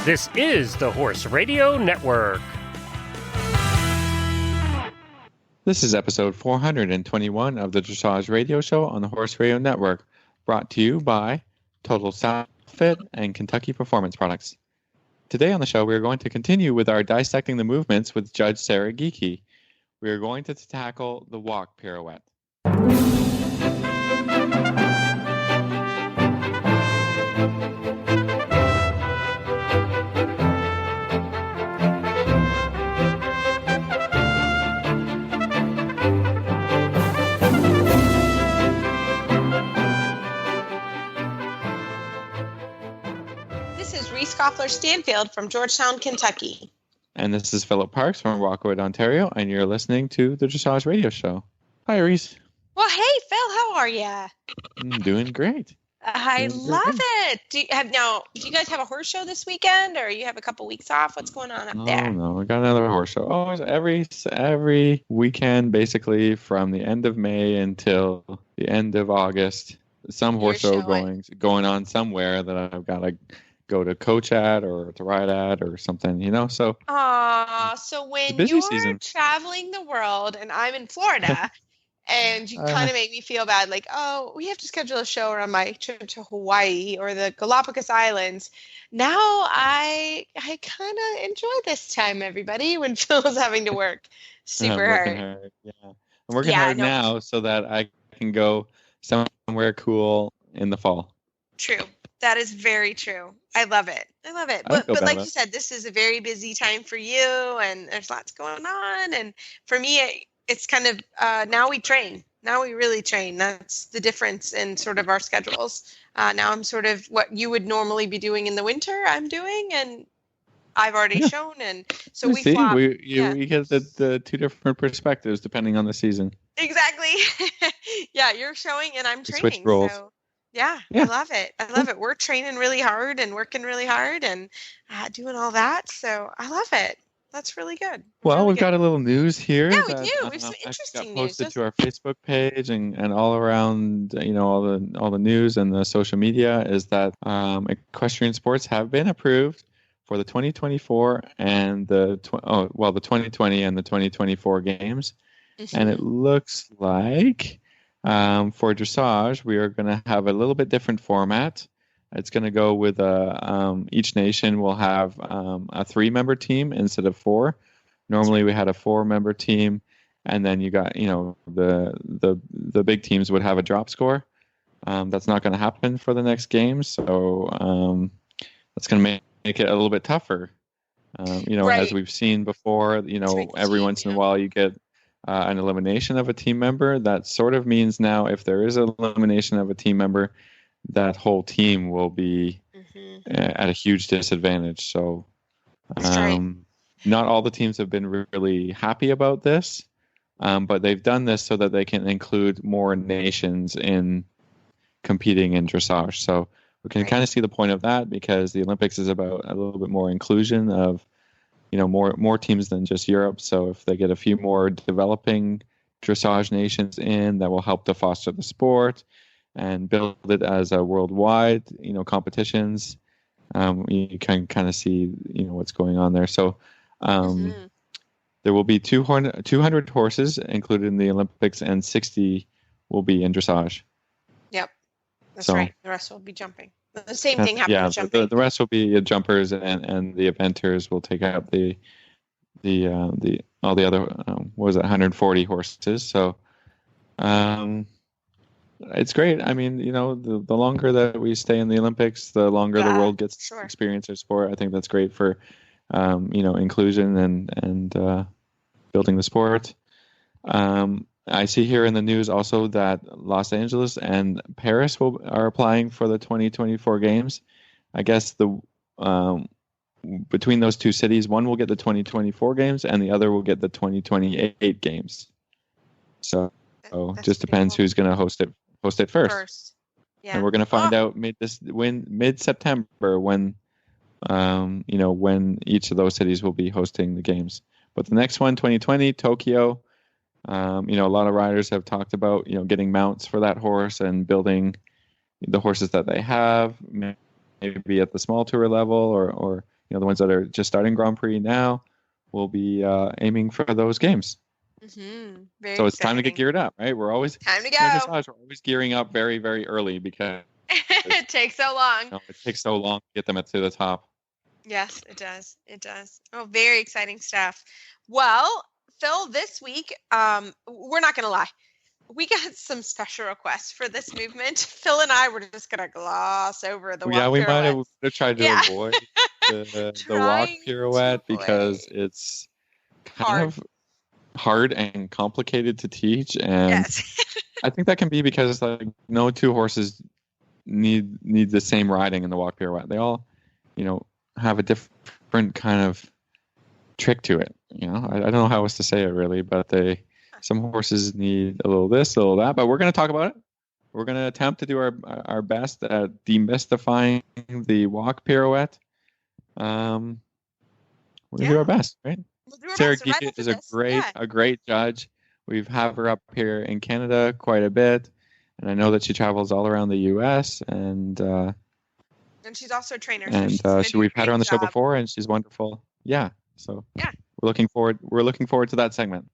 This is the Horse Radio Network. This is episode 421 of the Dressage Radio Show on the Horse Radio Network, brought to you by Total Sound Fit and Kentucky Performance Products. Today on the show, we are going to continue with our Dissecting the Movements with Judge Sarah Geikie. We are going to tackle the walk pirouette. Stanfield from Georgetown, Kentucky. And this is Philip Parks from Rockwood, Ontario, and you're listening to the Dressage Radio Show. Hi, Reese. Well, hey, Phil, how are you? I'm doing great. I love it. Do you guys have a horse show this weekend, or you have a couple weeks off? What's going on up there? Oh, no, we got another horse show. Oh, every weekend, basically, from the end of May until the end of August, some horse show going on somewhere that I've got to go to coach at or to ride at or something, so. So when you're traveling the world and I'm in Florida and you kind of make me feel bad, like, oh, we have to schedule a show around my trip to Hawaii or the Galapagos Islands. Now I kind of enjoy this time, everybody, when Phil's having to work super hard. Yeah. I'm working hard now so that I can go somewhere cool in the fall. True. That is very true. I love it. But like you said, this is a very busy time for you, and there's lots going on. And for me, it's kind of now we train. Now we really train. That's the difference in sort of our schedules. Now I'm sort of what you would normally be doing in the winter, I'm doing, and I've already shown. And so we flop. We get the two different perspectives depending on the season. Exactly. Yeah, you're showing and I'm training. Switch roles. So. Yeah, I love it. We're training really hard and working really hard and doing all that. So I love it. That's really good. Well, we've got a little news here. Yeah, we do. We have some interesting news. Posted to our Facebook page and all around, all the news and the social media is that equestrian sports have been approved for the 2024 and the 2020 and the 2024 games, and it looks like. For dressage, we are going to have a little bit different format. It's going to go with each nation will have a 3-member team instead of 4. Normally, we had a 4-member team, and then you got the big teams would have a drop score. That's not going to happen for the next game, so that's going to make it a little bit tougher. As we've seen before, every once in a while you get an elimination of a team member. That sort of means now if there is an elimination of a team member, that whole team will be at a huge disadvantage. So not all the teams have been really happy about this, but they've done this so that they can include more nations in competing in dressage. So we can kind of see the point of that because the Olympics is about a little bit more inclusion of more teams than just Europe. So if they get a few more developing dressage nations in, that will help to foster the sport and build it as a worldwide, competitions. You can kind of see, what's going on there. So there will be 200 horses included in the Olympics and 60 will be in dressage. Yep, that's right. The rest will be jumping. The same thing happened with jumping. The rest will be jumpers, and the eventers will take out the all the other 140 horses. So it's great. I mean, the longer that we stay in the Olympics, the longer the world gets to experience our sport. I think that's great for inclusion and building the sport. I see here in the news also that Los Angeles and Paris are applying for the 2024 games. I guess between those two cities, one will get the 2024 games and the other will get the 2028 games. So it just depends who's going to host it first. Yeah. And we're going to find out mid-September when each of those cities will be hosting the games. But the next one, 2020, Tokyo. A lot of riders have talked about, getting mounts for that horse and building the horses that they have, maybe at the small tour level or the ones that are just starting Grand Prix now will be aiming for those games. Mm-hmm. Very so it's exciting. time to get geared up, right? We're always time to in go. dressage, we're always gearing up very, very early because it takes so long. it takes so long to get them to the top. Yes, it does. It does. Oh, very exciting stuff. Well, Phil, this week, we're not going to lie. We got some special requests for this movement. Phil and I were just going to gloss over the walk we might pirouettes. have tried to avoid the walk pirouette because it's kind of hard and complicated to teach. And I think that can be because no two horses need the same riding in the walk pirouette. They all, have a different kind of trick to it. I don't know how else to say it really, but some horses need a little this, a little that, but we're going to talk about it. We're going to attempt to do our best at demystifying the walk pirouette. We're going to do our best, right? We'll Sarah Geikie is a great judge. We've had her up here in Canada quite a bit, and I know that she travels all around the U.S. and she's also a trainer. And we've had her on the show before, and she's wonderful. Yeah. So we're looking forward to that segment.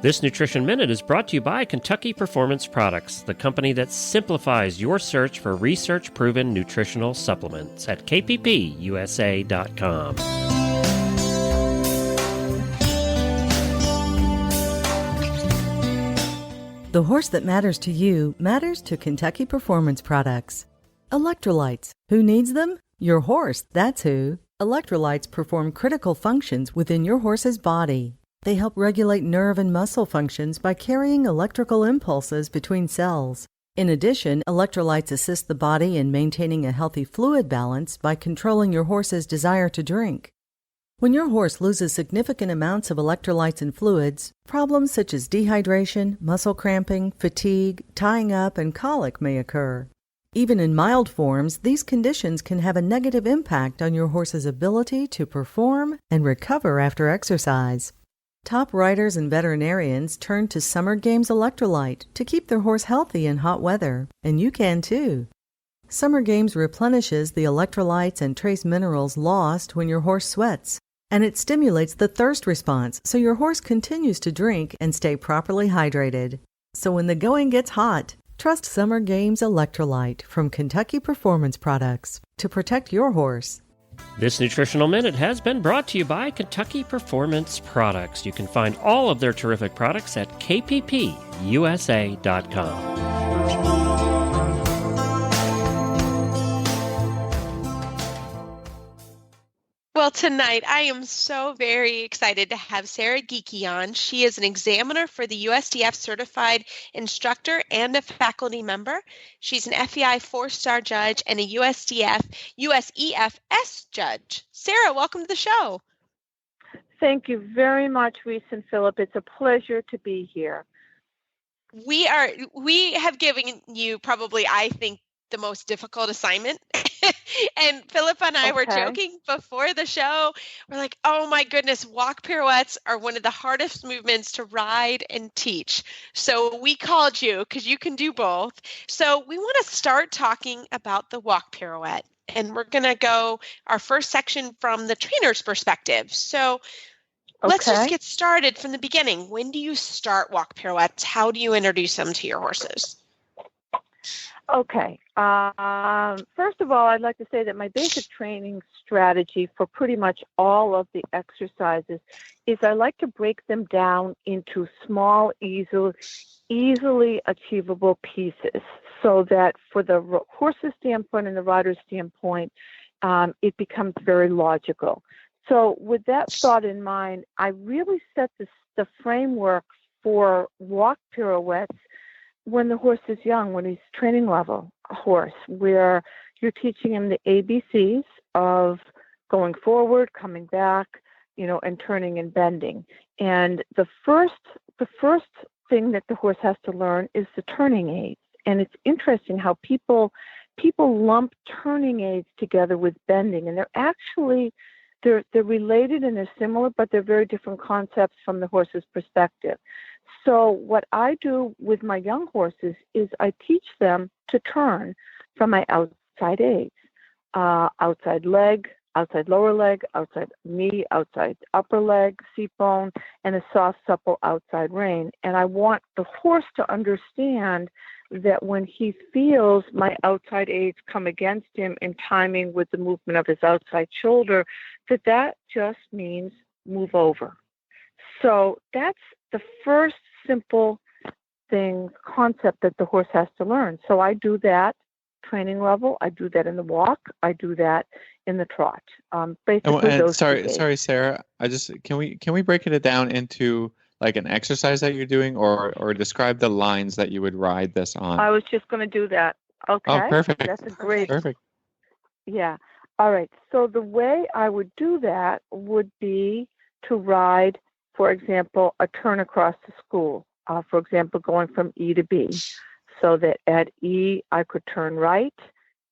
This Nutrition Minute is brought to you by Kentucky Performance Products, the company that simplifies your search for research-proven nutritional supplements at kppusa.com. The horse that matters to you matters to Kentucky Performance Products. Electrolytes. Who needs them? Your horse, that's who. Electrolytes perform critical functions within your horse's body. They help regulate nerve and muscle functions by carrying electrical impulses between cells. In addition, electrolytes assist the body in maintaining a healthy fluid balance by controlling your horse's desire to drink. When your horse loses significant amounts of electrolytes and fluids, problems such as dehydration, muscle cramping, fatigue, tying up, and colic may occur. Even in mild forms, these conditions can have a negative impact on your horse's ability to perform and recover after exercise. Top riders and veterinarians turn to Summer Games Electrolyte to keep their horse healthy in hot weather, and you can too. Summer Games replenishes the electrolytes and trace minerals lost when your horse sweats, and it stimulates the thirst response so your horse continues to drink and stay properly hydrated. So when the going gets hot, trust Summer Games Electrolyte from Kentucky Performance Products to protect your horse. This Nutritional Minute has been brought to you by Kentucky Performance Products. You can find all of their terrific products at kppusa.com. Well, tonight I am so very excited to have Sarah Geikie on. She is an examiner for the USDF certified instructor and a faculty member. She's an FEI 4-star judge and a USEFS judge. Sarah, welcome to the show. Thank you very much, Reese and Philip. It's a pleasure to be here. We have given you probably, I think, the most difficult assignment. And Philip and I were joking before the show. We're like, oh my goodness, walk pirouettes are one of the hardest movements to ride and teach. So we called you because you can do both. So we want to start talking about the walk pirouette. And we're going to go our first section from the trainer's perspective. So let's just get started from the beginning. When do you start walk pirouettes? How do you introduce them to your horses? Okay. First of all, I'd like to say that my basic training strategy for pretty much all of the exercises is I like to break them down into small, easily achievable pieces so that for the horse's standpoint and the rider's standpoint, it becomes very logical. So with that thought in mind, I really set the framework for walk pirouettes when the horse is young, when he's training level horse, where you're teaching him the ABCs of going forward, coming back, and turning and bending. And the first thing that the horse has to learn is the turning aids. And it's interesting how people lump turning aids together with bending, and they're related and they're similar, but they're very different concepts from the horse's perspective. So what I do with my young horses is I teach them to turn from my outside aids. outside leg, outside lower leg, outside knee, outside upper leg, seat bone, and a soft, supple outside rein. And I want the horse to understand that when he feels my outside aids come against him in timing with the movement of his outside shoulder, that just means move over. So that's the first simple concept that the horse has to learn. So I do that training level. I do that in the walk. I do that in the trot. Basically, and those sorry, Sarah. Can we break it down into like an exercise that you're doing, or describe the lines that you would ride this on? I was just going to do that. Okay. Oh, perfect. That's a great. Perfect. Yeah. All right. So the way I would do that would be to ride, for example, a turn across the school. For example, going from E to B. So that at E, I could turn right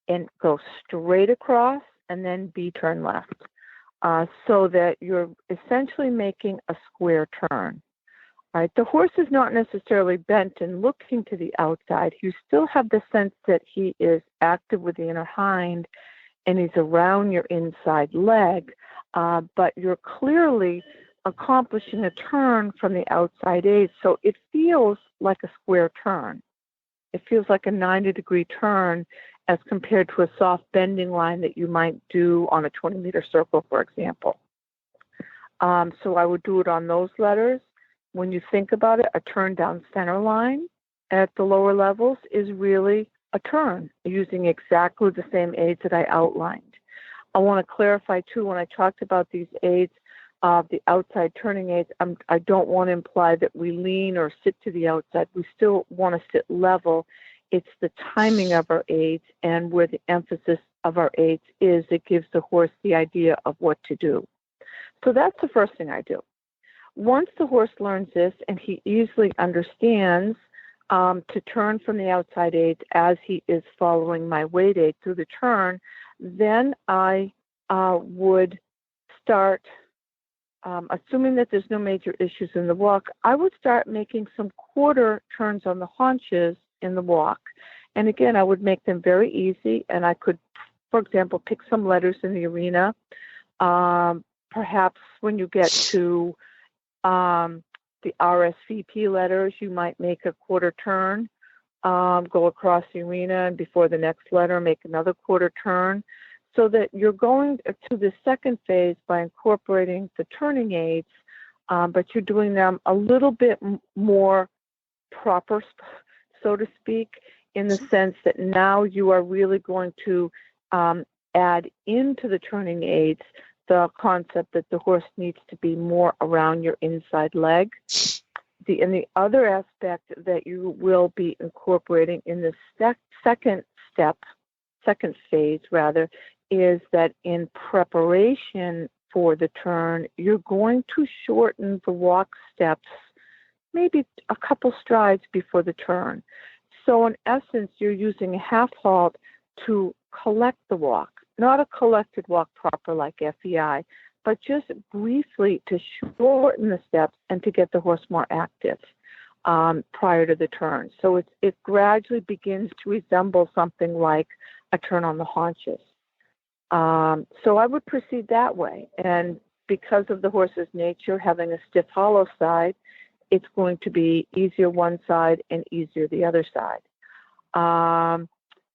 and go straight across, and then B turn left. So that you're essentially making a square turn. Right? The horse is not necessarily bent and looking to the outside. You still have the sense that he is active with the inner hind and he's around your inside leg, but you're clearly accomplishing a turn from the outside aids. So it feels like a square turn. It feels like a 90-degree turn as compared to a soft bending line that you might do on a 20-meter circle, for example. So I would do it on those letters. When you think about it, a turn down center line at the lower levels is really a turn using exactly the same aids that I outlined. I want to clarify, too, when I talked about these aids, the outside turning aids, I don't want to imply that we lean or sit to the outside. We still want to sit level. It's the timing of our aids and where the emphasis of our aids is. It gives the horse the idea of what to do. So that's the first thing I do. Once the horse learns this and he easily understands to turn from the outside aids as he is following my weight aid through the turn, then I would start, assuming that there's no major issues in the walk, I would start making some quarter turns on the haunches in the walk. And again, I would make them very easy, and I could, for example, pick some letters in the arena. Perhaps when you get to the RSVP letters, you might make a quarter turn, go across the arena, and before the next letter, make another quarter turn, so that you're going to the second phase by incorporating the turning aids, but you're doing them a little bit more proper, so to speak, in the sense that now you are really going to add into the turning aids the concept that the horse needs to be more around your inside leg. And the other aspect that you will be incorporating in the second phase, is that in preparation for the turn, you're going to shorten the walk steps maybe a couple strides before the turn. So in essence, you're using a half halt to collect the walk. Not a collected walk proper like FEI, but just briefly to shorten the steps and to get the horse more active prior to the turn. So it gradually begins to resemble something like a turn on the haunches. So I would proceed that way. And because of the horse's nature, having a stiff hollow side, it's going to be easier one side and easier the other side.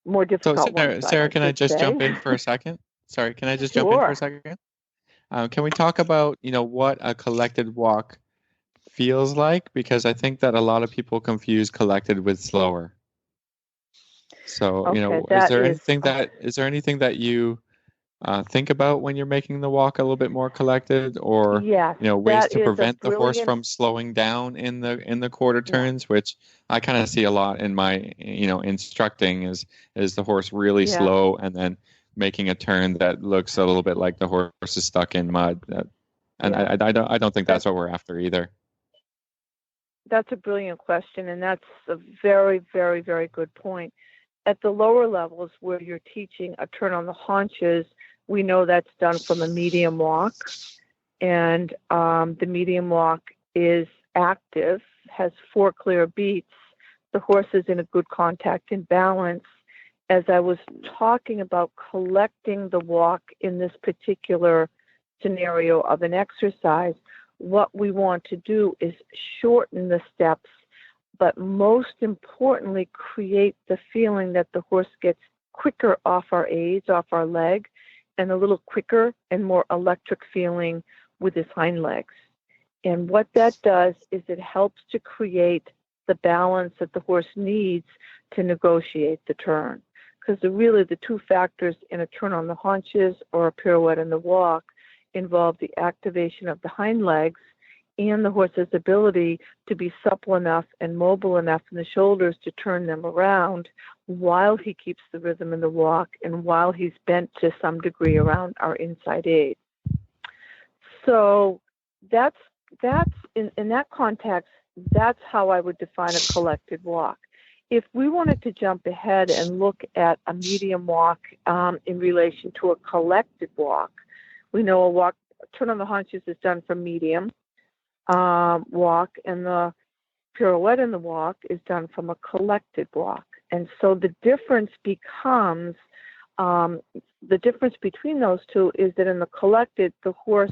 More difficult. So, Sarah, can I just jump in for a second? Sorry, can I just jump in for a second? Can we talk about, what a collected walk feels like? Because I think that a lot of people confuse collected with slower. So, is there anything that you think about when you're making the walk a little bit more collected, or ways to prevent the horse from slowing down in the quarter turns, which I kind of see a lot in my instructing is the horse really slow and then making a turn that looks a little bit like the horse is stuck in mud. I don't think that's what we're after either. That's a brilliant question, and that's a very, very, very good point. At the lower levels where you're teaching a turn on the haunches, we know that's done from a medium walk, and the medium walk is active, has 4 clear beats. The horse is in a good contact and balance, as I was talking about collecting the walk in this particular scenario of an exercise, what we want to do is shorten the steps, but most importantly, create the feeling that the horse gets quicker off our aids, off our leg, and a little quicker and more electric feeling with his hind legs. And what that does is it helps to create the balance that the horse needs to negotiate the turn. Because really the two factors in a turn on the haunches or a pirouette in the walk involve the activation of the hind legs and the horse's ability to be supple enough and mobile enough in the shoulders to turn them around while he keeps the rhythm in the walk and while he's bent to some degree around our inside aid. So that's in that context, that's how I would define a collected walk. If we wanted to jump ahead and look at a medium walk in relation to a collected walk, we know a turn on the haunches is done from medium walk, and the pirouette in the walk is done from a collected walk. And so the difference becomes, the difference between those two is that in the collected, the horse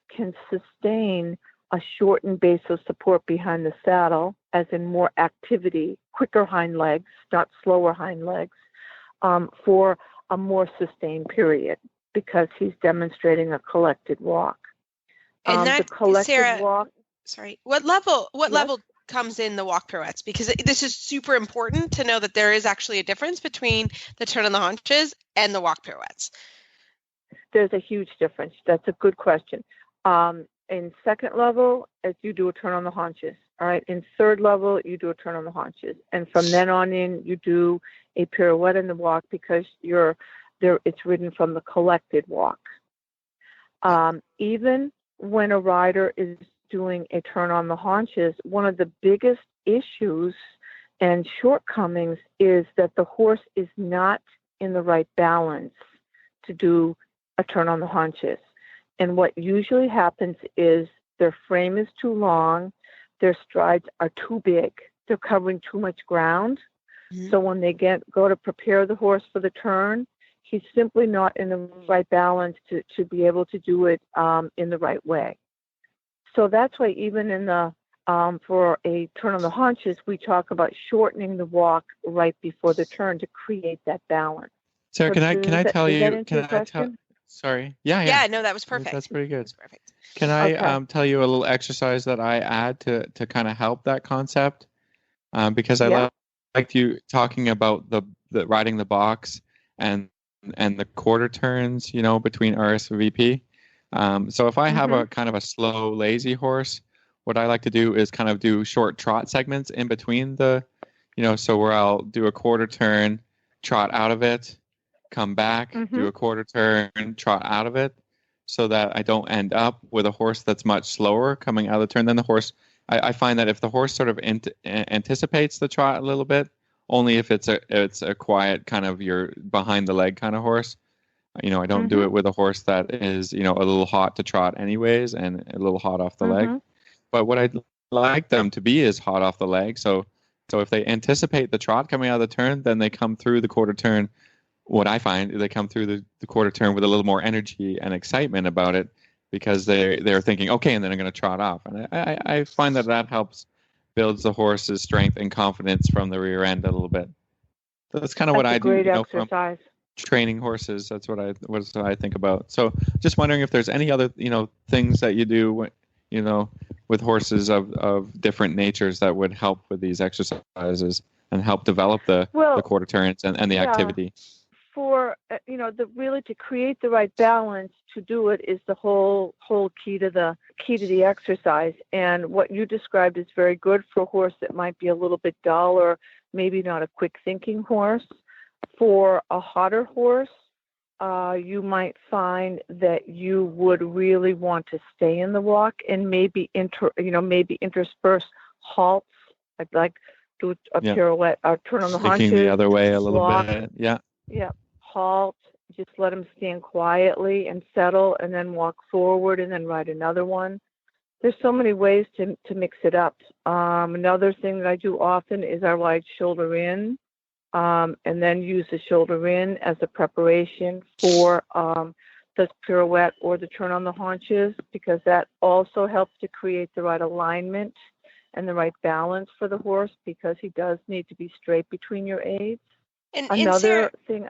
can sustain a shortened base of support behind the saddle, as in more activity, quicker hind legs, not slower hind legs, for a more sustained period, because he's demonstrating a collected walk. And that, the collected Sarah, walk. Sorry, what level comes in the walk pirouettes? Because this is super important to know that there is actually a difference between the turn on the haunches and the walk pirouettes. There's a huge difference. That's a good question. In second level, as you do a turn on the haunches. All right. In third level, you do a turn on the haunches, and from then on in, you do a pirouette in the walk because it's ridden from the collected walk. Even when a rider is doing a turn on the haunches, one of the biggest issues and shortcomings is that the horse is not in the right balance to do a turn on the haunches. And what usually happens is their frame is too long, their strides are too big, they're covering too much ground. Mm-hmm. So when they go to prepare the horse for the turn, he's simply not in the right balance to be able to do it in the right way. So that's why even in the for a turn on the haunches, we talk about shortening the walk right before the turn to create that balance. Sarah, so can I tell you? Can I tell? Sorry. Yeah. Yeah. No, that was perfect. That's pretty good. That was perfect. Can I tell you a little exercise that I add to kind of help that concept? Because I liked you talking about the riding the box and the quarter turns, between RS and VP. So if I have a kind of a slow, lazy horse, what I like to do is kind of do short trot segments in between so where I'll do a quarter turn, trot out of it, come back, do a quarter turn, trot out of it, so that I don't end up with a horse that's much slower coming out of the turn. Then the horse, I find that if the horse sort of anticipates the trot a little bit, only if it's a quiet kind of your behind the leg kind of horse. I don't do it with a horse that is, a little hot to trot anyways and a little hot off the leg. But what I'd like them to be is hot off the leg. So if they anticipate the trot coming out of the turn, then they come through the quarter turn. What I find is they come through the quarter turn with a little more energy and excitement about it because they're thinking, okay, and then I'm going to trot off. And I find that helps builds the horse's strength and confidence from the rear end a little bit. So that's kind of what I do. Great exercise. From training horses. That's what I think about. So just wondering if there's any other things that you do with horses of different natures that would help with these exercises and help develop the quarter turns and the activity. For really to create the right balance, to do it is the whole key to the exercise. And what you described is very good for a horse that might be a little bit dull or maybe not a quick thinking horse. For a hotter horse, you might find that you would really want to stay in the walk and maybe intersperse halts. I'd like do a pirouette or turn on the haunches. Thinking the other way a little walk, bit. Yeah. Yeah. Halt. Just let them stand quietly and settle, and then walk forward, and then ride another one. There's so many ways to mix it up. Another thing that I do often is I ride shoulder in and then use the shoulder in as a preparation for the pirouette or the turn on the haunches, because that also helps to create the right alignment and the right balance for the horse, because he does need to be straight between your aids. And Another Sarah, thing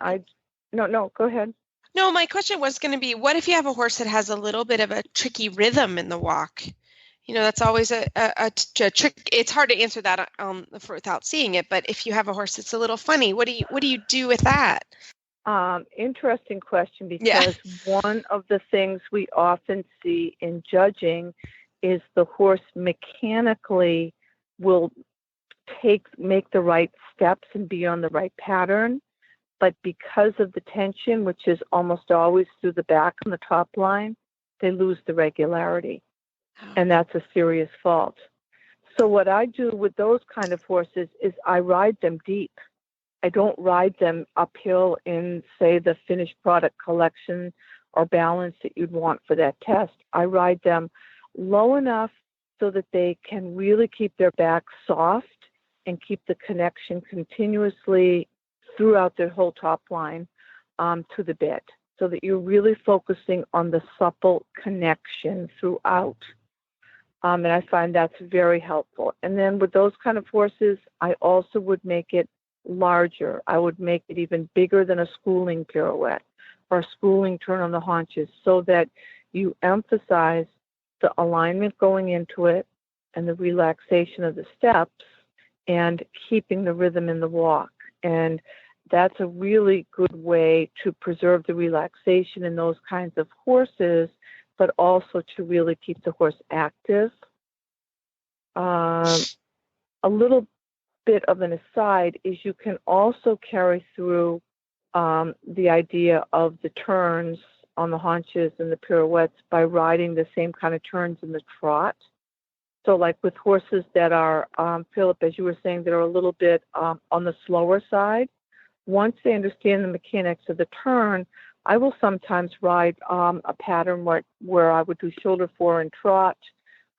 no, go ahead. no, my question was going to be, what if you have a horse that has a little bit of a tricky rhythm in the walk? That's always a trick. It's hard to answer that without seeing it. But if you have a horse that's a little funny, what do you do with that? Interesting question, because one of the things we often see in judging is the horse mechanically will make the right steps and be on the right pattern, but because of the tension, which is almost always through the back on the top line, they lose the regularity. And that's a serious fault. So what I do with those kind of horses is I ride them deep. I don't ride them uphill in, say, the finished product collection or balance that you'd want for that test. I ride them low enough so that they can really keep their back soft and keep the connection continuously throughout their whole top line to the bit, so that you're really focusing on the supple connection throughout. And I find that's very helpful. And then with those kind of horses, I also would make it larger. I would make it even bigger than a schooling pirouette or a schooling turn on the haunches, so that you emphasize the alignment going into it and the relaxation of the steps and keeping the rhythm in the walk. And that's a really good way to preserve the relaxation in those kinds of horses, but also to really keep the horse active. A little bit of an aside is you can also carry through the idea of the turns on the haunches and the pirouettes by riding the same kind of turns in the trot. So like with horses that are, Philip, as you were saying, that are a little bit on the slower side, once they understand the mechanics of the turn, I will sometimes ride a pattern where I would do shoulder 4 and trot,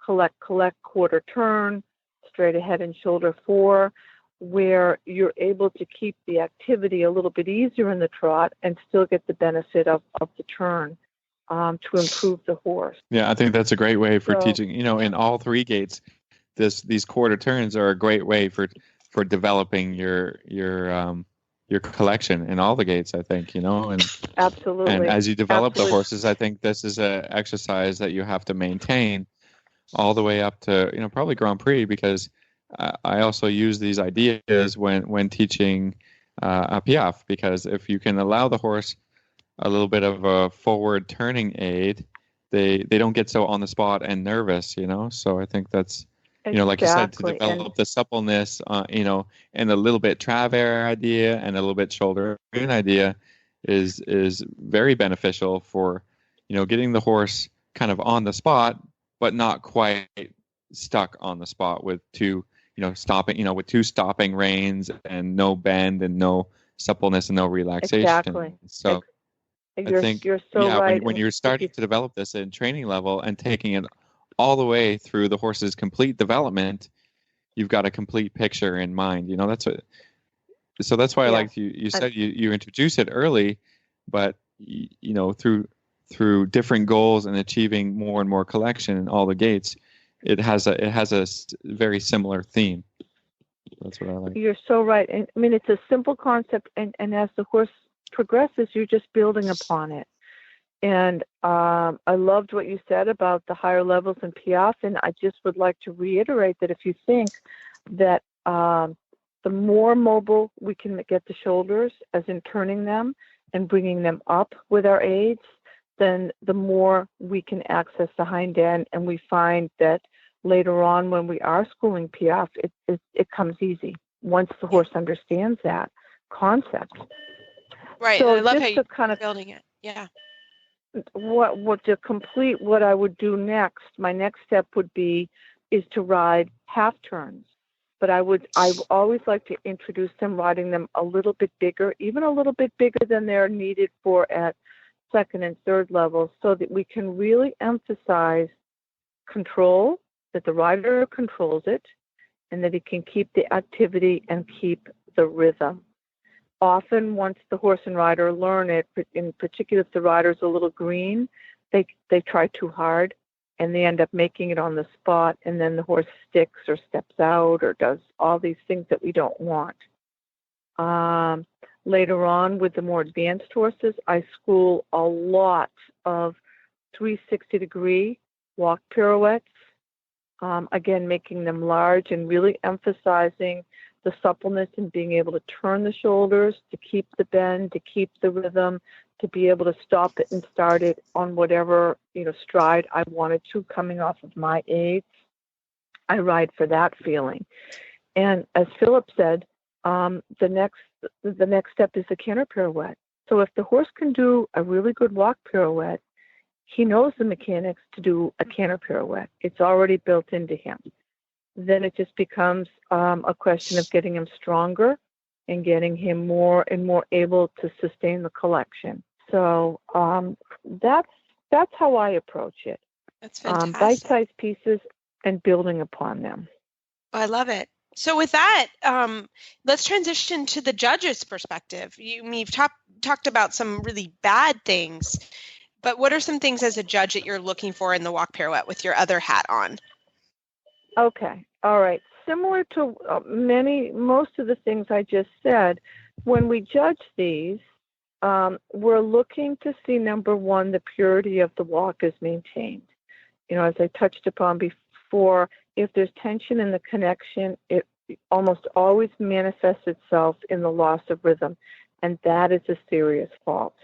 collect, quarter turn, straight ahead and shoulder 4, where you're able to keep the activity a little bit easier in the trot and still get the benefit of the turn to improve the horse. Yeah, I think that's a great way for teaching. In all three gaits, these quarter turns are a great way for developing your collection in all the gaits, I think, and absolutely. And as you develop the horses, I think this is an exercise that you have to maintain all the way up to, probably Grand Prix, because I also use these ideas when teaching a Piaffe, because if you can allow the horse a little bit of a forward turning aid, they don't get so on the spot and nervous, So I think that's, like you said, to develop the suppleness, and a little bit travers idea and a little bit shoulder in idea is very beneficial for, getting the horse kind of on the spot, but not quite stuck on the spot with two stopping reins and no bend and no suppleness and no relaxation. Exactly. So I think you're so right. when you're starting to develop this in training level and taking it all the way through the horse's complete development, you've got a complete picture in mind. That's why I liked you said you introduce it early, but through different goals and achieving more and more collection in all the gaits, it has a very similar theme. That's what I like. You're so right. And I mean, it's a simple concept, and as the horse progresses, you're just building upon it. And I loved what you said about the higher levels in Piaffe, and I just would like to reiterate that if you think that the more mobile we can get the shoulders, as in turning them and bringing them up with our aids, then the more we can access the hind end, and we find that later on when we are schooling Piaffe, it comes easy once the horse understands that concept. Right, so and I love how you're kind of building it. Yeah. What to complete what I would do next, my next step is to ride half turns. But I always like to introduce them riding them a little bit bigger, even a little bit bigger than they're needed for at second and third levels, so that we can really emphasize control, that the rider controls it, and that he can keep the activity and keep the rhythm. often once the horse and rider learn it, in particular if the rider's a little green, they try too hard and they end up making it on the spot, and then the horse sticks or steps out or does all these things that we don't want. Later on, with the more advanced horses, I school a lot of 360-degree walk pirouettes, again, making them large and really emphasizing the suppleness and being able to turn the shoulders, to keep the bend, to keep the rhythm, to be able to stop it and start it on whatever, stride I wanted to coming off of my aids. I ride for that feeling. And as Philip said, the next step is the canter pirouette. So if the horse can do a really good walk pirouette, he knows the mechanics to do a canter pirouette. It's already built into him. Then it just becomes a question of getting him stronger and getting him more and more able to sustain the collection. So that's how I approach it. That's fantastic. Bite-sized pieces and building upon them. I love it. So with that, let's transition to the judge's perspective. You've talked about some really bad things, but what are some things as a judge that you're looking for in the walk pirouette with your other hat on? Okay. All right. Similar to most of the things I just said, when we judge these, we're looking to see, number one, the purity of the walk is maintained. As I touched upon before, if there's tension in the connection, it almost always manifests itself in the loss of rhythm, and that is a serious fault.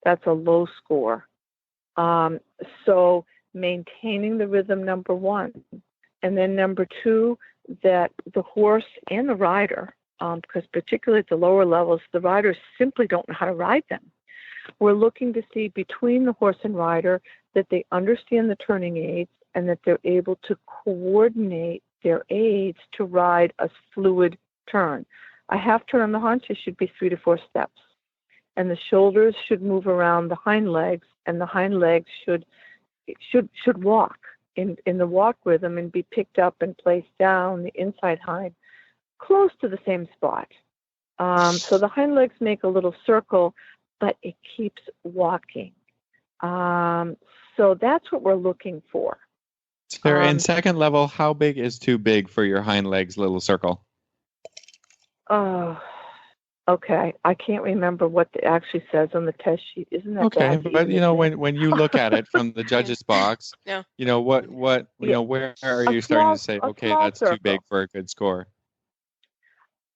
That's a low score. So maintaining the rhythm, number one. And then number two, that the horse and the rider, because particularly at the lower levels, the riders simply don't know how to ride them. We're looking to see between the horse and rider that they understand the turning aids and that they're able to coordinate their aids to ride a fluid turn. A half turn on the haunches should be 3 to 4 steps, and the shoulders should move around the hind legs, and the hind legs should walk in the walk rhythm and be picked up and placed down, the inside hind, close to the same spot. So the hind legs make a little circle, but it keeps walking. So that's what we're looking for. Sarah, in second level, how big is too big for your hind legs little circle? Oh, okay. I can't remember what it actually says on the test sheet. Isn't that okay? bad? But when you look at it from the judge's box, yeah. Where are you starting to say, okay, that's circle. too big for a good score?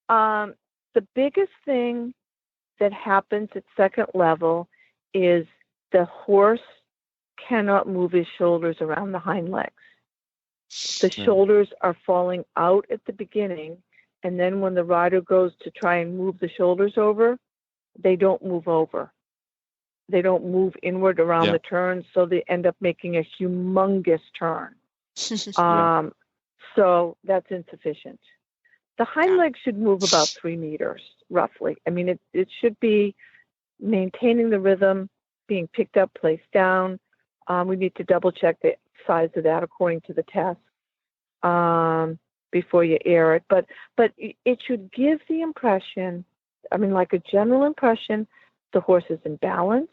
The biggest thing that happens at second level is the horse cannot move his shoulders around the hind legs. The shoulders are falling out at the beginning, and then when the rider goes to try and move the shoulders over, they don't move over. They don't move inward around the turn, so they end up making a humongous turn. So that's insufficient. The hind legs should move about 3 meters, roughly. I mean, it should be maintaining the rhythm, being picked up, placed down. We need to double check the size of that according to the test before you air it. But it should give the impression, like a general impression, the horse is in balance,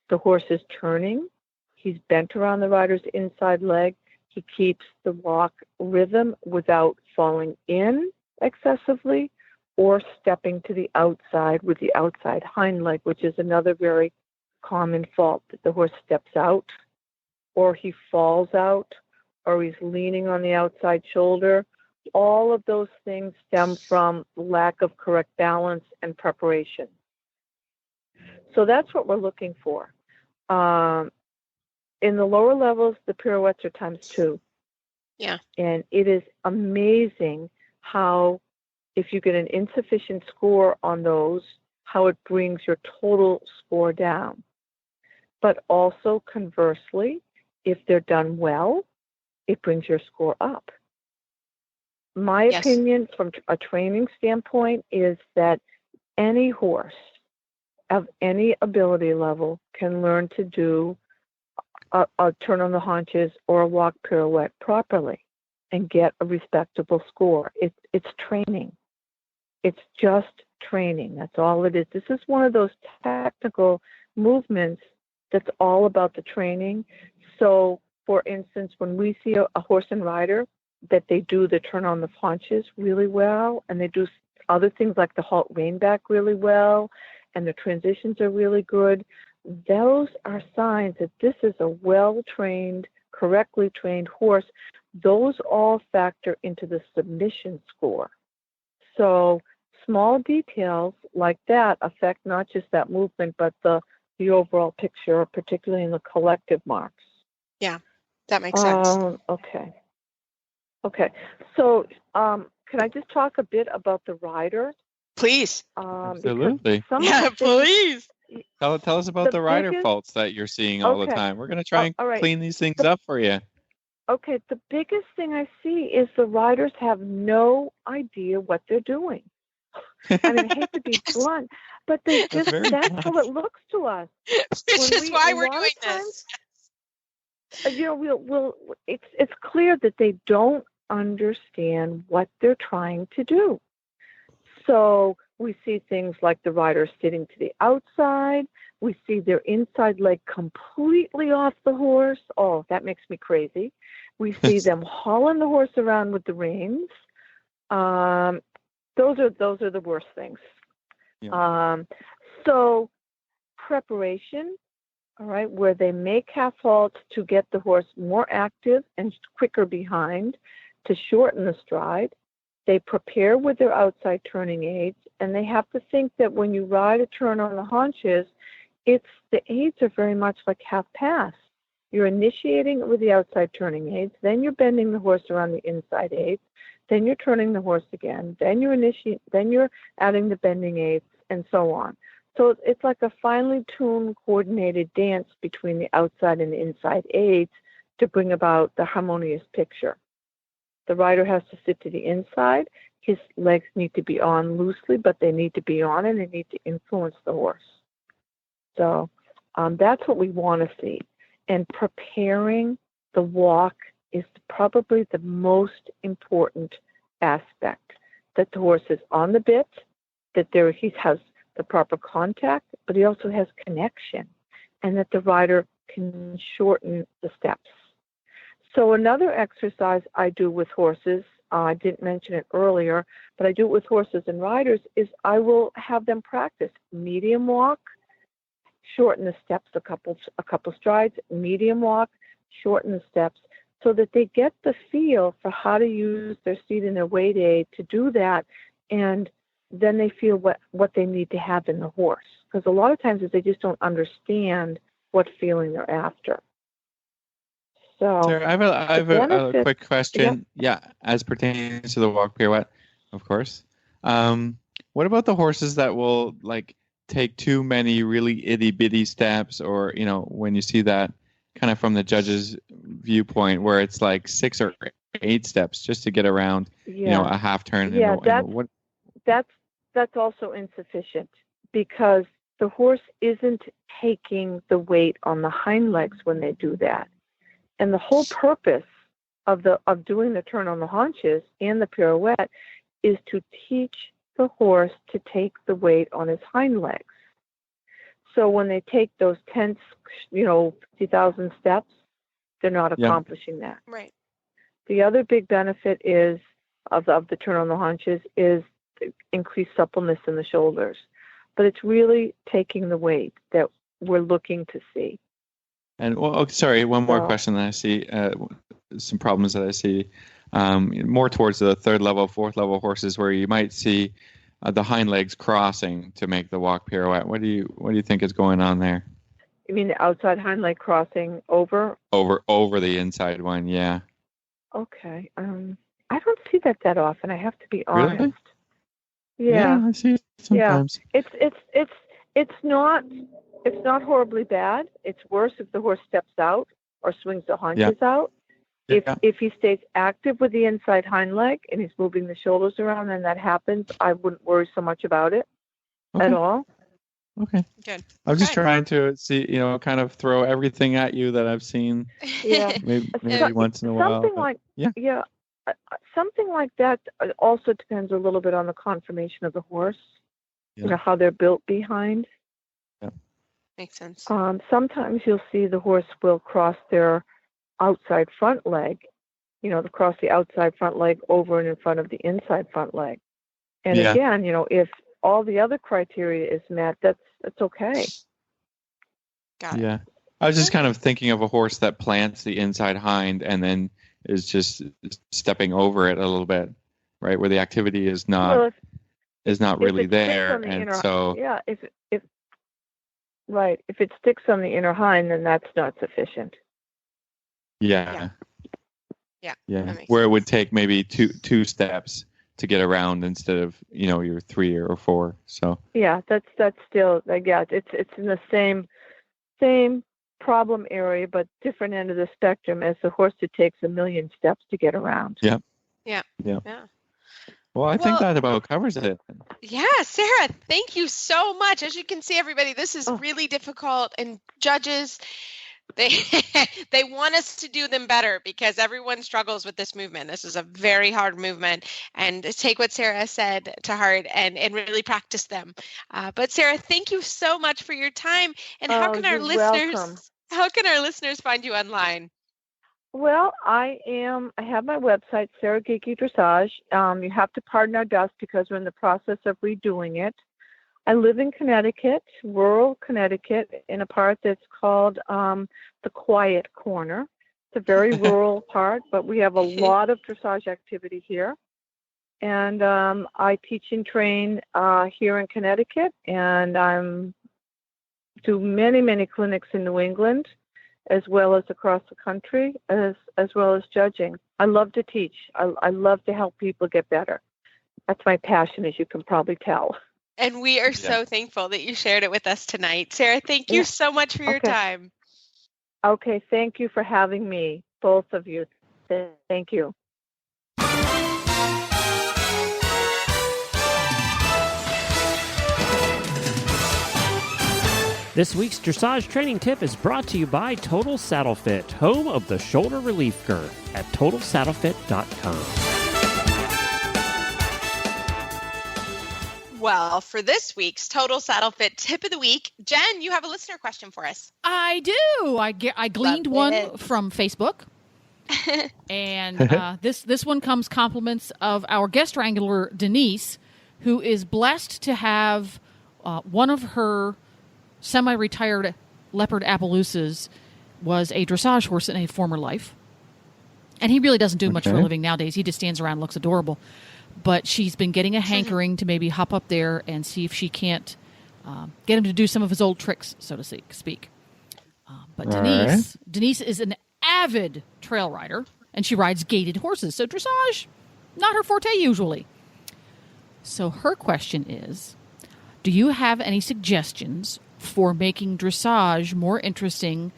the horse is turning, he's bent around the rider's inside leg, he keeps the walk rhythm without falling in excessively or stepping to the outside with the outside hind leg, which is another very common fault, that the horse steps out or he falls out or he's leaning on the outside shoulder. All of those things stem from lack of correct balance and preparation. So that's what we're looking for. In the lower levels, the pirouettes are ×2. Yeah. And it is amazing how, if you get an insufficient score on those, how it brings your total score down. But also, conversely, if they're done well, it brings your score up. My opinion from a training standpoint is that any horse of any ability level can learn to do a turn on the haunches or a walk pirouette properly and get a respectable score. It's training. It's just training. That's all it is. This is one of those technical movements that's all about the training. So, for instance, when we see a horse and rider, that they do the turn on the haunches really well, and they do other things like the halt rein back really well, and the transitions are really good, those are signs that this is a well-trained, correctly trained horse. Those all factor into the submission score. So small details like that affect not just that movement, but the overall picture, particularly in the collective marks. Yeah, that makes sense. Okay. So can I just talk a bit about the rider? Please. Absolutely. Please. Tell us about the rider faults that you're seeing all the time. We're going to try and clean these things up for you. Okay, the biggest thing I see is the riders have no idea what they're doing. I mean, I hate to be blunt, but they just that's how it looks to us. Which is why we're doing this. It's clear that they don't understand what they're trying to do. So we see things like the rider sitting to the outside. We see their inside leg completely off the horse. Oh, that makes me crazy. We see them hauling the horse around with the reins. Those are the worst things. Yeah. So preparation, all right, where they make half halts to get the horse more active and quicker behind to shorten the stride. They prepare with their outside turning aids, and they have to think that when you ride a turn on the haunches, the aids are very much like half pass. You're initiating it with the outside turning aids, then you're bending the horse around the inside aids, then you're turning the horse again, then you're adding the bending aids, and so on. So it's like a finely tuned, coordinated dance between the outside and the inside aids to bring about the harmonious picture. The rider has to sit to the inside. His legs need to be on loosely, but they need to be on and they need to influence the horse. So that's what we want to see. And preparing the walk is probably the most important aspect, that the horse is on the bit, that he has the proper contact, but he also has connection, and that the rider can shorten the steps. So another exercise I do with horses, I didn't mention it earlier, but I do it with horses and riders, is I will have them practice medium walk, shorten the steps a couple strides, medium walk, shorten the steps, so that they get the feel for how to use their seat and their weight aid to do that, and then they feel what they need to have in the horse. Because a lot of times they just don't understand what feeling they're after. So, Sarah, I have a quick question. Yeah, as pertains to the walk pirouette, of course. What about the horses that will take too many really itty bitty steps, or when you see that kind of from the judge's viewpoint, where it's like 6 or 8 steps just to get around, a half turn? Yeah, that's also insufficient, because the horse isn't taking the weight on the hind legs when they do that. And the whole purpose of doing the turn on the haunches and the pirouette is to teach the horse to take the weight on his hind legs. So when they take those 10, 50,000 steps, they're not accomplishing that. Right. The other big benefit is of the turn on the haunches is increased suppleness in the shoulders. But it's really taking the weight that we're looking to see. And one more question that I see, some problems that I see, more towards the 3rd level, 4th level horses, where you might see the hind legs crossing to make the walk pirouette. What do you think is going on there? You mean the outside hind leg crossing over? Over the inside one, yeah. Okay. I don't see that often. I have to be honest. Really? Yeah, I see it sometimes. Yeah. It's not horribly bad. It's worse if the horse steps out or swings the haunches out. If he stays active with the inside hind leg and he's moving the shoulders around and that happens, I wouldn't worry so much about it at all. Okay. Good. I'm just trying to see, kind of throw everything at you that I've seen. Yeah. maybe once in a while. Something like that also depends a little bit on the conformation of the horse. you know, how they're built behind. Yeah. Makes sense. Sometimes you'll see the horse will cross their outside front leg, you know, cross the outside front leg over and in front of the inside front leg. And again, you know, if all the other criteria is met, that's okay. Got it. Yeah. I was just kind of thinking of a horse that plants the inside hind and then is just stepping over it a little bit, right? Where the activity is not really there. And so if it sticks on the inner hind, then that's not sufficient. Yeah. Where sense. It would take maybe two steps to get around instead of, you know, your 3 or 4. So that's still it's in the same problem area, but different end of the spectrum as the horse that takes 1 million steps to get around. Yeah. Well, I think that about covers it. Yeah, Sarah, thank you so much. As you can see, everybody, this is really difficult, and judges, they want us to do them better because everyone struggles with this movement. This is a very hard movement, and take what Sarah said to heart and really practice them. But Sarah, thank you so much for your time. And how can our listeners find you online? Well, I have my website, Sarah Geikie Dressage. You have to pardon our dust because we're in the process of redoing it. I live in Connecticut, rural Connecticut, in a part that's called the Quiet Corner. It's a very rural part, but we have a lot of dressage activity here. And I teach and train here in Connecticut, and I do many, many clinics in New England, as well as across the country, as well as judging. I love to teach. I love to help people get better. That's my passion, as you can probably tell. And we are so thankful that you shared it with us tonight. Sarah, thank you so much for your time. Okay, thank you for having me, both of you. Thank you. This week's dressage training tip is brought to you by Total Saddle Fit, home of the shoulder relief girth at TotalSaddleFit.com. Well, for this week's Total Saddle Fit tip of the week, Jen, you have a listener question for us. I do. I gleaned one from Facebook. And this one comes compliments of our guest wrangler, Denise, who is blessed to have one of her semi-retired leopard Appaloosas was a dressage horse in a former life. And he really doesn't do much for a living nowadays. He just stands around and looks adorable. But she's been getting a hankering to maybe hop up there and see if she can't get him to do some of his old tricks, so to speak. But Denise is an avid trail rider, and she rides gaited horses. So dressage, not her forte usually. So her question is, do you have any suggestions for making dressage more interesting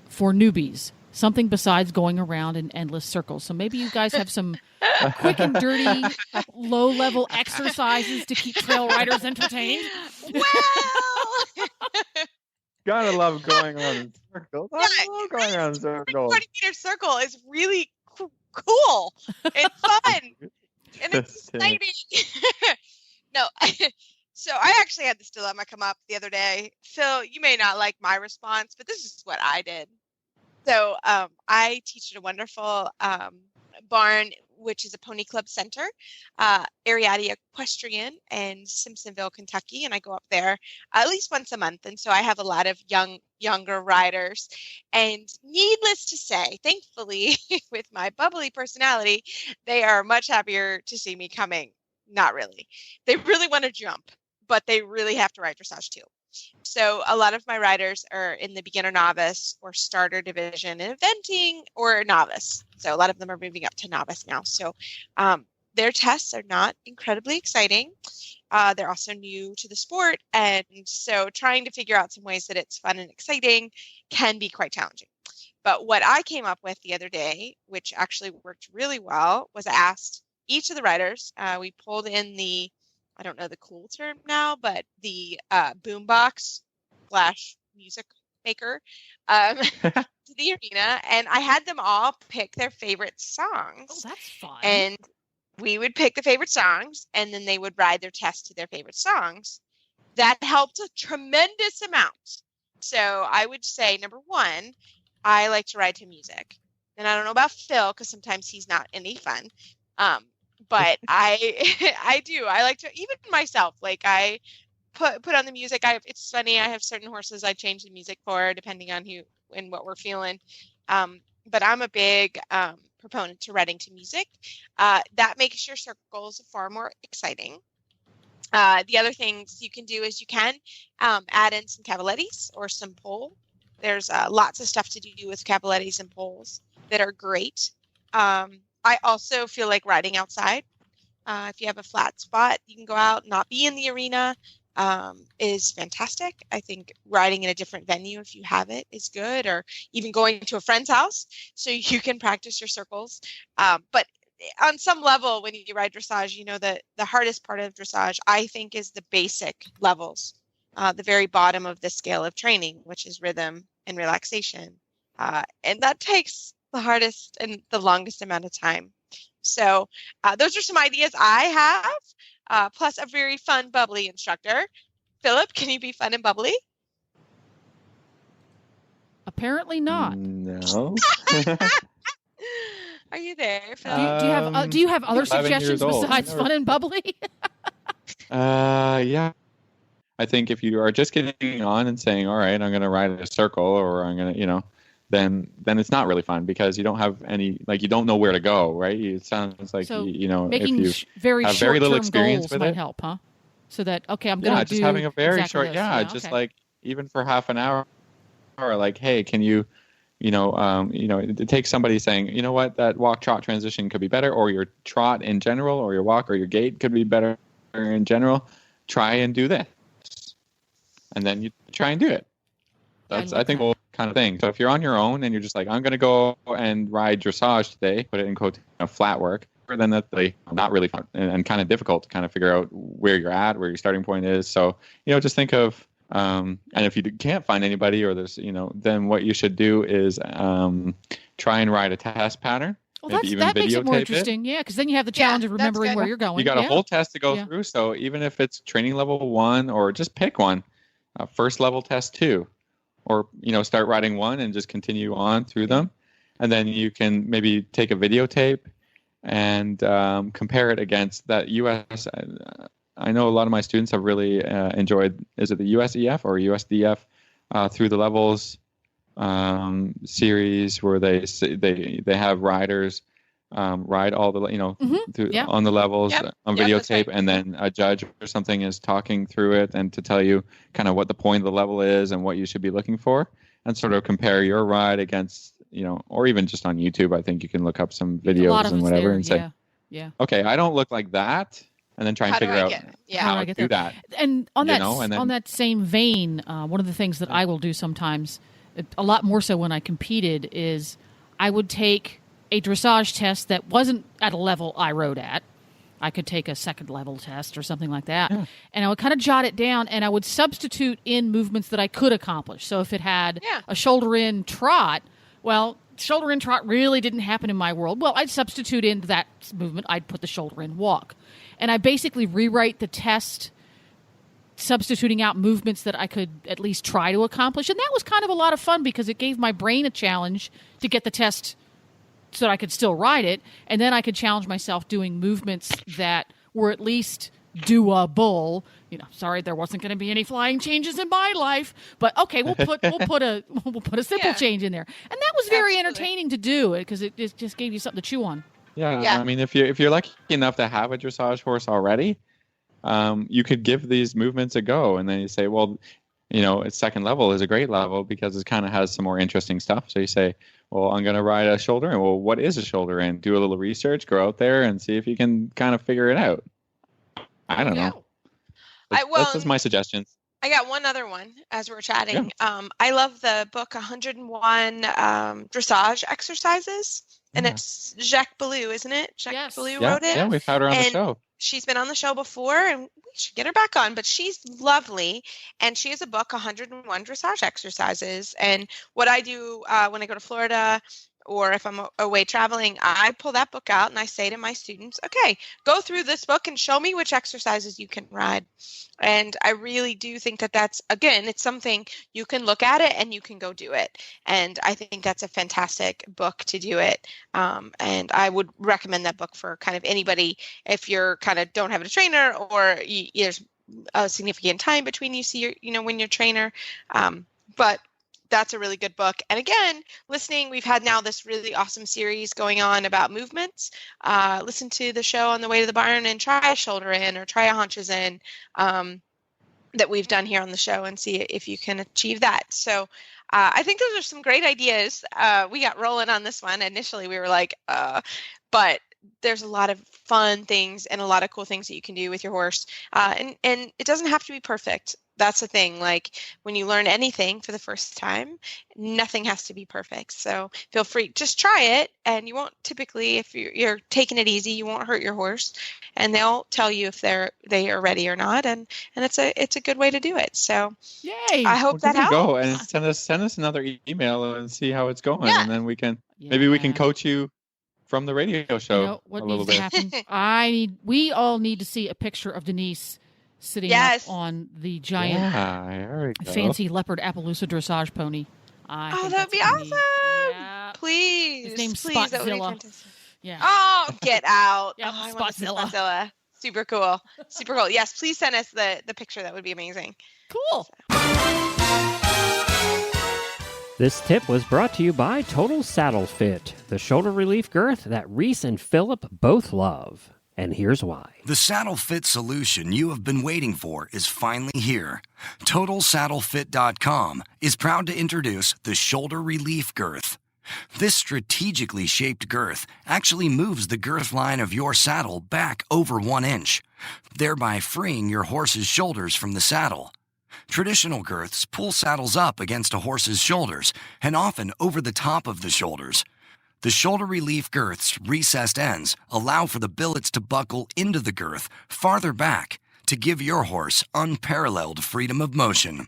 for newbies? Something besides going around in endless circles. So maybe you guys have some quick and dirty, low-level exercises to keep trail riders entertained. Well, gotta love going around in circles. I love going around in circles. 40-meter circle is really cool. It's fun. And it's exciting. No. So I actually had this dilemma come up the other day. Phil, you may not like my response, but this is what I did. So I teach at a wonderful barn, which is a pony club center, Ariadne Equestrian in Simpsonville, Kentucky. And I go up there at least once a month. And so I have a lot of younger riders. And needless to say, thankfully, with my bubbly personality, they are much happier to see me coming. Not really. They really want to jump, but they really have to ride dressage too. So a lot of my riders are in the beginner novice or starter division in eventing or novice. So a lot of them are moving up to novice now. So their tests are not incredibly exciting. They're also new to the sport. And so trying to figure out some ways that it's fun and exciting can be quite challenging. But what I came up with the other day, which actually worked really well, was I asked each of the riders, we pulled in the, I don't know the cool term now, but the boombox / music maker to the arena, and I had them all pick their favorite songs. Oh, that's fun. And we would pick the favorite songs, and then they would ride their test to their favorite songs. That helped a tremendous amount. So I would say, number one, I like to ride to music. And I don't know about Phil, because sometimes he's not any fun. But I do. I like to, even myself, like I put on the music. It's funny. I have certain horses I change the music for depending on who and what we're feeling. But I'm a big proponent to riding to music. That makes your circles far more exciting. The other things you can do is you can add in some cavalettis or some pole. There's lots of stuff to do with cavalettis and poles that are great. I also feel like riding outside. If you have a flat spot, you can go out, not be in the arena, is fantastic. I think riding in a different venue, if you have it, is good, or even going to a friend's house so you can practice your circles. But on some level, when you ride dressage, you know, the hardest part of dressage, I think, is the basic levels, the very bottom of the scale of training, which is rhythm and relaxation. And that takes the hardest and the longest amount of time. So those are some ideas I have, plus a very fun, bubbly instructor. Philip, can you be fun and bubbly? Apparently not. No. Are you there, Phil? Do you have other 11 years suggestions old. besides fun and bubbly? Yeah. I think if you are just getting on and saying, all right, I'm going to ride a circle, or I'm going to, then it's not really fun, because you don't have any, like, you don't know where to go, right? It sounds like, so if making you very have very little short-term experience goals with might it, help, huh? So that, okay, I'm going to do just having a very exactly short, this. just okay. like even for half an hour, or like, hey, can you, it takes somebody saying, you know what, that walk trot transition could be better, or your trot in general, or your walk or your gait could be better in general. Try and do this, and then you try and do it. That's, I think, kind of thing. So if you're on your own and you're just like, I'm going to go and ride dressage today, put it in quote, flat work, then that's not really fun and kind of difficult to kind of figure out where you're at, where your starting point is. So, just think of, and if you can't find anybody, or there's, then what you should do is try and ride a test pattern. Well, that makes it more interesting. Yeah, because then you have the challenge of remembering where you're going. You got a whole test to go through. So even if it's training level 1, or just pick one, first level test 2. Or, start riding 1 and just continue on through them. And then you can maybe take a videotape and compare it against that US. I know a lot of my students have really enjoyed, is it the USEF or USDF through the levels series, where they have riders ride all the, on the levels on videotape, right. And then a judge or something is talking through it and to tell you kind of what the point of the level is and what you should be looking for, and sort of compare your ride against, or even just on YouTube. I think you can look up some videos and whatever and say, okay, I don't look like that. And then try and figure out how to do that. And on on that same vein, one of the things that I will do sometimes, a lot more so when I competed, is I would take a dressage test that wasn't at a level I rode at. I could take a second level test or something like that. Yeah. And I would kind of jot it down, and I would substitute in movements that I could accomplish. So if it had a shoulder in trot, well, shoulder in trot really didn't happen in my world. Well, I'd substitute into that movement. I'd put the shoulder in walk. And I basically rewrite the test, substituting out movements that I could at least try to accomplish. And that was kind of a lot of fun, because it gave my brain a challenge to get the test so that I could still ride it. And then I could challenge myself doing movements that were at least doable. Sorry, there wasn't going to be any flying changes in my life, but okay, we'll put a simple change in there. And that was very entertaining to do, because it just gave you something to chew on. Yeah. I mean, if you're lucky enough to have a dressage horse already, you could give these movements a go, and then you say, well, its second level is a great level because it kind of has some more interesting stuff. So you say, well, I'm going to ride a shoulder in. Well, what is a shoulder in? Do a little research, go out there and see if you can kind of figure it out. I don't know. That's just my suggestions. I got one other one as we're chatting. Yeah. I love the book 101 Dressage Exercises. And it's Jacques Ballou, isn't it? Jacques Ballou wrote it. Yeah, we've had her on the show. She's been on the show before, and we should get her back on. But she's lovely, and she has a book, 101 Dressage Exercises. And what I do when I go to Florida or if I'm away traveling, I pull that book out and I say to my students, okay, go through this book and show me which exercises you can ride. And I really do think that that's, again, it's something you can look at it and you can go do it. And I think that's a fantastic book to do it. And I would recommend that book for kind of anybody if you're kind of don't have a trainer, or there's a significant time between you see your, when your trainer. But that's a really good book. And again, listening, we've had now this really awesome series going on about movements. Listen to the show on the way to the barn and try a shoulder in or try a haunches in that we've done here on the show, and see if you can achieve that. So I think those are some great ideas. We got rolling on this one. Initially, we were like, but there's a lot of fun things and a lot of cool things that you can do with your horse. And it doesn't have to be perfect. That's the thing. Like when you learn anything for the first time, nothing has to be perfect. So feel free, just try it. And you won't typically, if you're taking it easy, you won't hurt your horse, and they'll tell you if they are ready or not. And it's a good way to do it. So yay! I hope that helps. Go and send us another email and see how it's going. Yeah. And then we can coach you from the radio show what a little needs bit. To happen? We all need to see a picture of Denise sitting up on the giant fancy leopard Appaloosa dressage pony. That would be awesome. Yeah. Please. His name's Spotzilla. That would be fantastic. Yeah. Oh, get out. Yeah, I Spotzilla. want to see Spotzilla. Super cool. Super cool. Yes, please send us the picture. That would be amazing. Cool. This tip was brought to you by Total Saddle Fit, the shoulder relief girth that Reese and Philip both love. And here's why. The saddle fit solution you have been waiting for is finally here. TotalSaddleFit.com is proud to introduce the Shoulder Relief Girth. This strategically shaped girth actually moves the girth line of your saddle back over 1 inch, thereby freeing your horse's shoulders from the saddle. Traditional girths pull saddles up against a horse's shoulders and often over the top of the shoulders. The Shoulder Relief Girth's recessed ends allow for the billets to buckle into the girth farther back to give your horse unparalleled freedom of motion.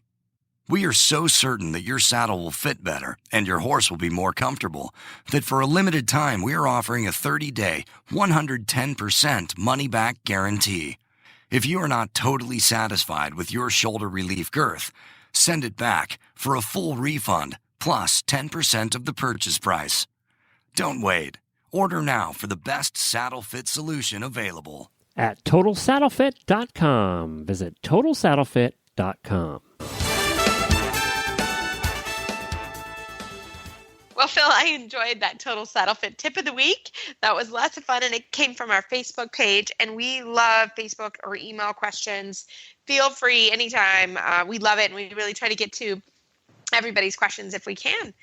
We are so certain that your saddle will fit better and your horse will be more comfortable that for a limited time we are offering a 30-day, 110% money-back guarantee. If you are not totally satisfied with your Shoulder Relief Girth, send it back for a full refund plus 10% of the purchase price. Don't wait. Order now for the best saddle fit solution available. At TotalSaddleFit.com. Visit TotalSaddleFit.com. Well, Phil, I enjoyed that Total Saddle Fit tip of the week. That was lots of fun, and it came from our Facebook page, and we love Facebook or email questions. Feel free anytime. We love it, and we really try to get to everybody's questions if we can.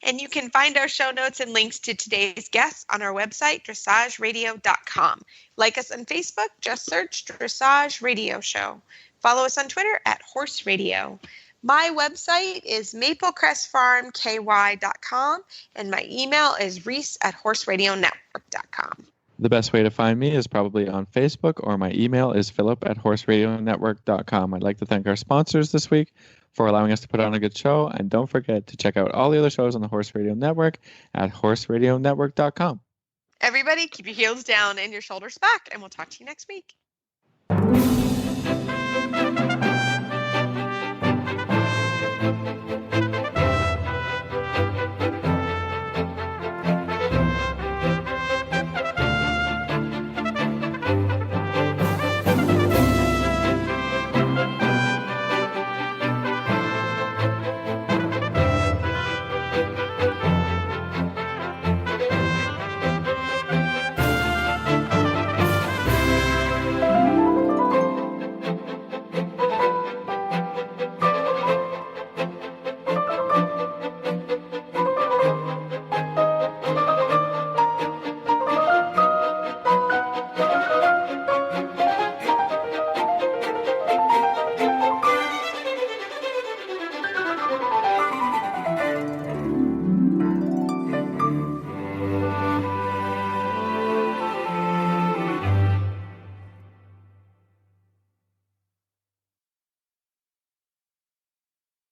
And you can find our show notes and links to today's guests on our website, dressageradio.com. Like us on Facebook, just search Dressage Radio Show. Follow us on Twitter at Horse Radio. My website is maplecrestfarmky.com, and my email is reese@horseradionetwork.com. The best way to find me is probably on Facebook, or my email is philip@horseradionetwork.com. I'd like to thank our sponsors this week for allowing us to put on a good show. And don't forget to check out all the other shows on the Horse Radio Network at horseradionetwork.com. Everybody, keep your heels down and your shoulders back, and we'll talk to you next week.